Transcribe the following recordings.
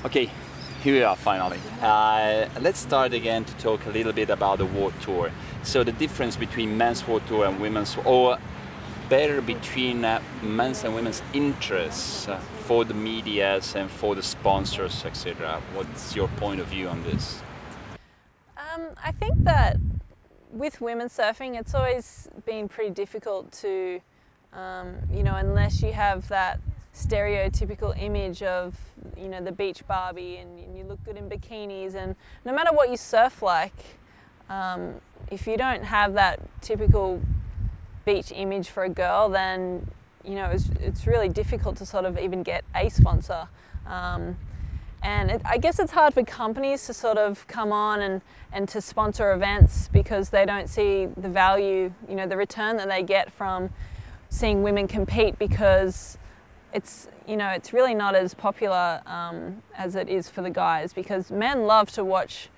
Okay, here we are finally. Let's start again to talk a little bit about the World Tour. So the difference between men's World Tour and women's, or better between men's and women's interests for the medias and for the sponsors, etc. What's your point of view on this? I think that with women's surfing, it's always been pretty difficult to, unless you have that stereotypical image of, the beach Barbie and you look good in bikinis, and no matter what you surf like, if you don't have that typical beach image for a girl, then, it's really difficult to sort of even get a sponsor. I guess it's hard for companies to sort of come on and to sponsor events because they don't see the value, the return that they get from seeing women compete, because it's really not as popular as it is for the guys, because men love to watch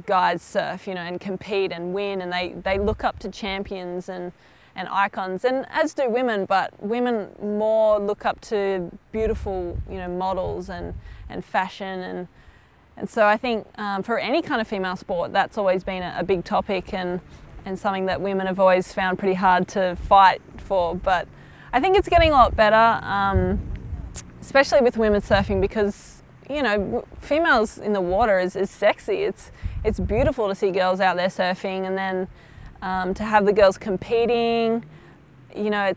guys surf, and compete and win, and they look up to champions and icons, and as do women, but women more look up to beautiful, models and fashion, and so I think for any kind of female sport, that's always been a big topic and something that women have always found pretty hard to fight for. But I think it's getting a lot better, especially with women's surfing, because females in the water is sexy. It's beautiful to see girls out there surfing, and then to have the girls competing, I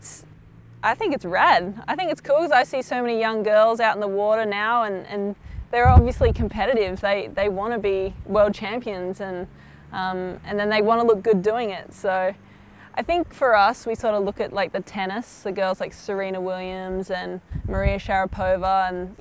think it's rad. I think it's cool because I see so many young girls out in the water now, and they're obviously competitive. They want to be world champions, and then they want to look good doing it. So I think for us, we sort of look at like the tennis, the girls like Serena Williams and Maria Sharapova, and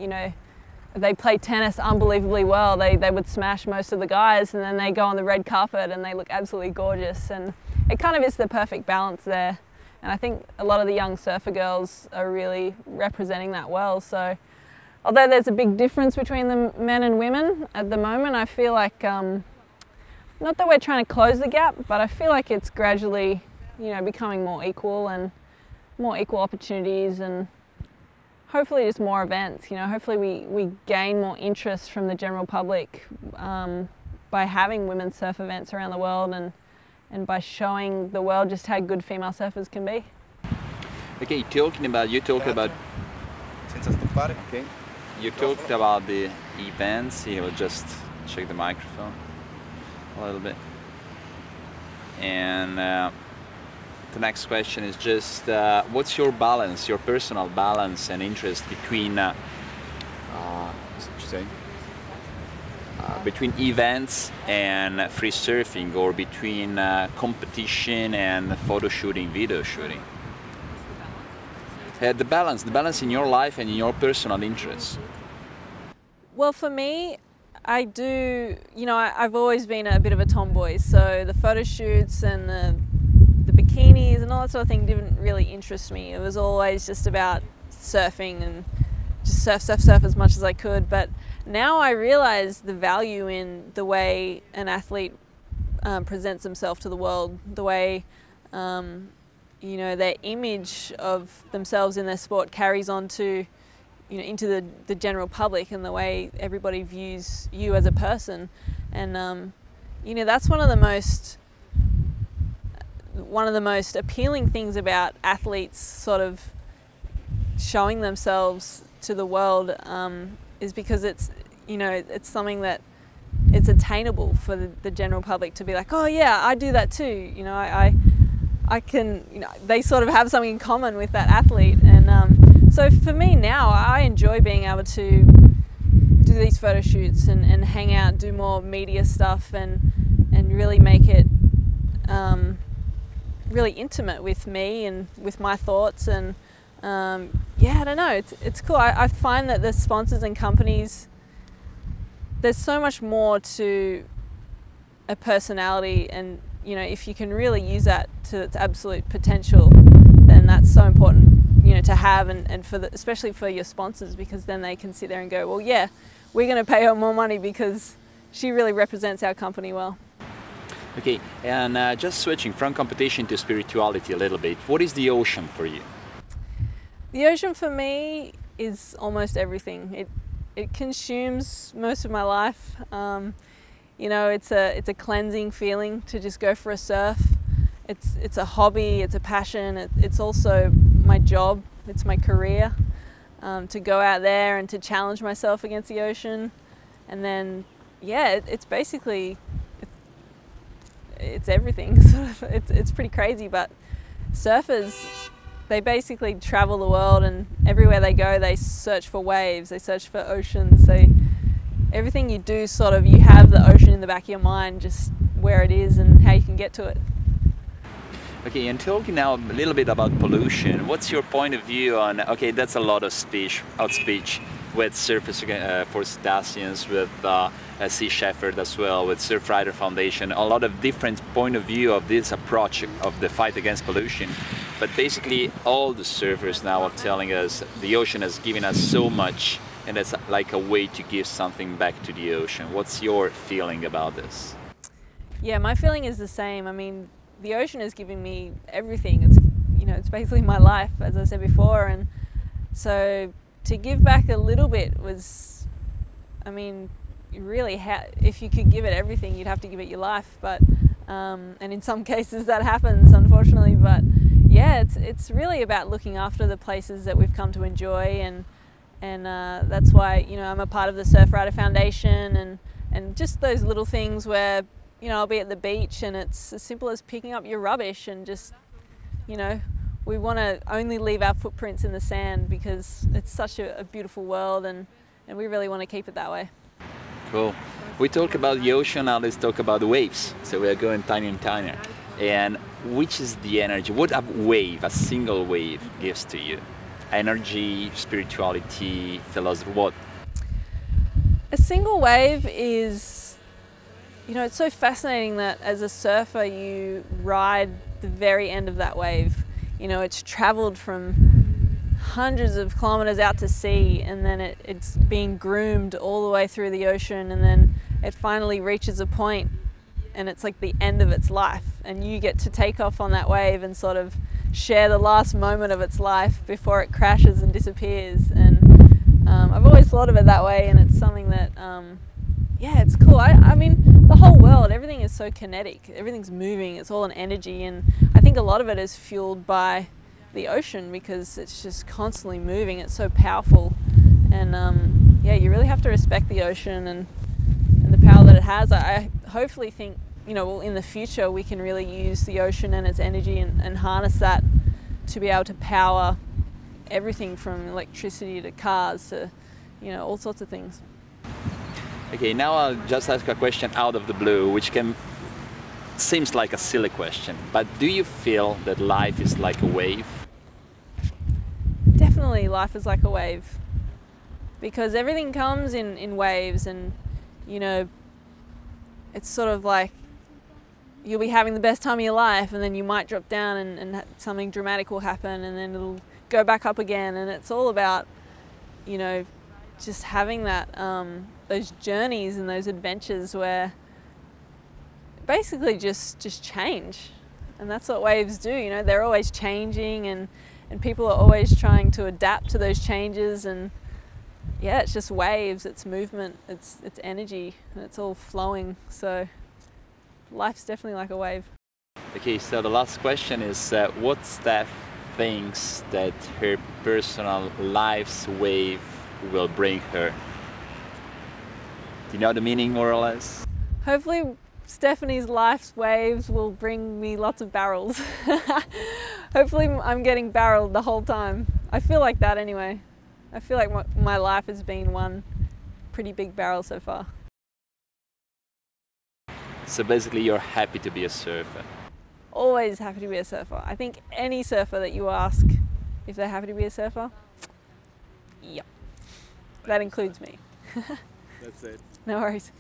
they play tennis unbelievably well. They would smash most of the guys, and then they go on the red carpet and they look absolutely gorgeous, and it kind of is the perfect balance there. And I think a lot of the young surfer girls are really representing that well. So although there's a big difference between the men and women at the moment, I feel like, not that we're trying to close the gap, but I feel like it's gradually, becoming more equal and more equal opportunities, and hopefully just more events. Hopefully we gain more interest from the general public by having women's surf events around the world, and by showing the world just how good female surfers can be. Okay, you talked about the events. Here, we'll just check the microphone a little bit. And the next question is just, what's your balance, your personal balance and interest between between events and free surfing, or between competition and photo shooting, video shooting? The balance in your life and in your personal interests. Well, for me, I do, I've always been a bit of a tomboy, so the photo shoots and the bikinis and all that sort of thing didn't really interest me. It was always just about surfing and just surf as much as I could. But now I realize the value in the way an athlete presents himself to the world, the way their image of themselves in their sport carries on to, into the general public, and the way everybody views you as a person. And that's one of the most appealing things about athletes sort of showing themselves to the world, is because it's something that it's attainable for the general public to be like, oh yeah, I do that too. I can, they sort of have something in common with that athlete. And so for me now, I enjoy being able to do these photo shoots and hang out, do more media stuff, and really make it really intimate with me and with my thoughts. And yeah, I don't know, it's cool. I find that the sponsors and companies, there's so much more to a personality, and if you can really use that to its absolute potential, then that's so important, to have, and for especially for your sponsors, because then they can sit there and go, well, yeah, we're going to pay her more money because she really represents our company well. Okay, and just switching from competition to spirituality a little bit, what is the ocean for you? The ocean for me is almost everything. it consumes most of my life. You know, it's a cleansing feeling to just go for a surf. It's a hobby, it's a passion, it's also my job, it's my career. To go out there and to challenge myself against the ocean, and then yeah, it's basically it's everything. It's pretty crazy, but surfers, they basically travel the world, and everywhere they go they search for waves, they search for oceans. Everything you do, sort of, you have the ocean in the back of your mind, just where it is and how you can get to it. Okay, and talking now a little bit about pollution, what's your point of view on, okay, that's a lot of outspeech with Surface for Cetaceans, with Sea Shepherd as well, with Surfrider Foundation, a lot of different point of view of this approach of the fight against pollution. But basically all the surfers now are telling us the ocean has given us so much, and it's like a way to give something back to the ocean. What's your feeling about this? Yeah, my feeling is the same. I mean, the ocean is giving me everything. It's, you know, it's basically my life, as I said before, and so to give back a little bit was, I mean, you really if you could give it everything, you'd have to give it your life. But and in some cases that happens, unfortunately. But yeah, it's really about looking after the places that we've come to enjoy, and that's why, you know, I'm a part of the Surfrider Foundation, and just those little things where, you know, I'll be at the beach and it's as simple as picking up your rubbish and just, you know, we want to only leave our footprints in the sand because it's such a beautiful world, and we really want to keep it that way. Cool. We talk about the ocean, now let's talk about the waves. So we are going tinier and tinier. And which is the energy? What a wave, a single wave, gives to you? Energy, spirituality, philosophy, what? A single wave is, you know, it's so fascinating that as a surfer you ride the very end of that wave. You know, it's traveled from hundreds of kilometers out to sea, and then it's being groomed all the way through the ocean, and then it finally reaches a point and it's like the end of its life, and you get to take off on that wave and sort of share the last moment of its life before it crashes and disappears. And I've always thought of it that way, and it's something that yeah, it's cool. I mean, the whole world, everything is so kinetic, everything's moving, it's all an energy, and I think a lot of it is fueled by the ocean because it's just constantly moving, it's so powerful. And yeah, you really have to respect the ocean and the power that it has. I hopefully think, you know, well, in the future we can really use the ocean and its energy and harness that to be able to power everything from electricity to cars to, you know, all sorts of things. Okay, now I'll just ask a question out of the blue, which seems like a silly question, but do you feel that life is like a wave? Definitely life is like a wave, because everything comes in waves, and, you know, it's sort of like you'll be having the best time of your life and then you might drop down and something dramatic will happen, and then it'll go back up again, and it's all about, you know, just having that those journeys and those adventures where basically just change. And that's what waves do, you know, they're always changing, and people are always trying to adapt to those changes. And yeah, it's just waves, it's movement, it's energy, and it's all flowing. So life's definitely like a wave. Okay, so the last question is what Steph thinks that her personal life's wave will bring her? Do you know the meaning, more or less? Hopefully Stephanie's life's waves will bring me lots of barrels. Hopefully I'm getting barreled the whole time. I feel like that anyway. I feel like my life has been one pretty big barrel so far. So basically you're happy to be a surfer? Always happy to be a surfer. I think any surfer that you ask if they're happy to be a surfer, yep, that includes me. That's it. No worries.